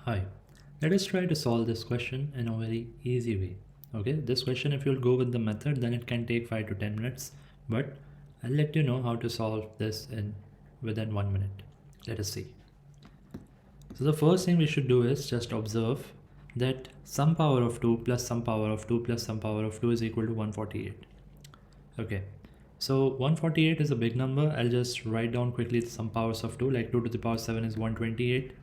Hi, let us try to solve this question in a very easy way. Okay, this question, if you'll go with the method, then it can take 5 to 10 minutes, but I'll let you know how to solve this in within 1 minute. Let us see. So the first thing we should do is just observe that some power of 2 plus some power of 2 plus some power of 2 is equal to 148. Okay, so 148 is a big number. I'll just write down quickly some powers of 2, like 2 to the power 7 is 128.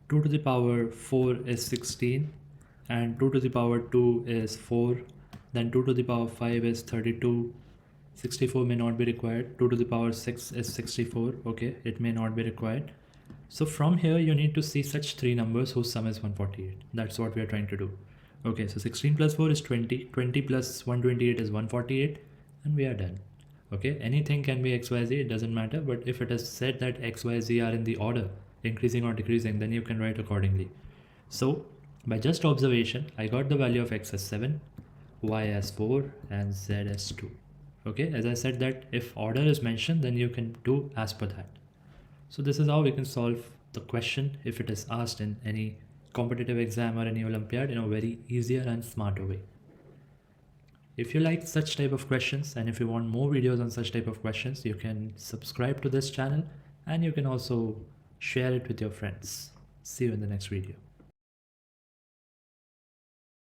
2 to the power 4 is 16, and 2 to the power 2 is 4, then 2 to the power 5 is 32, 64 may not be required, 2 to the power 6 is 64, okay, it may not be required. So from here you need to see such three numbers whose sum is 148. That's what we are trying to do. Okay, so 16 plus 4 is 20, 20 plus 128 is 148, and we are done. Okay, anything can be xyz, it doesn't matter, but if it is said that xyz are in the order increasing or decreasing, then you can write accordingly. So by just observation, I got the value of x as 7, y as 4, and z as 2. Okay, as I said that if order is mentioned, then you can do as per that. So this is how we can solve the question if it is asked in any competitive exam or any Olympiad in a very easier and smarter way. If you like such type of questions and if you want more videos on such type of questions, you can subscribe to this channel and you can also share it with your friends. See you in the next video.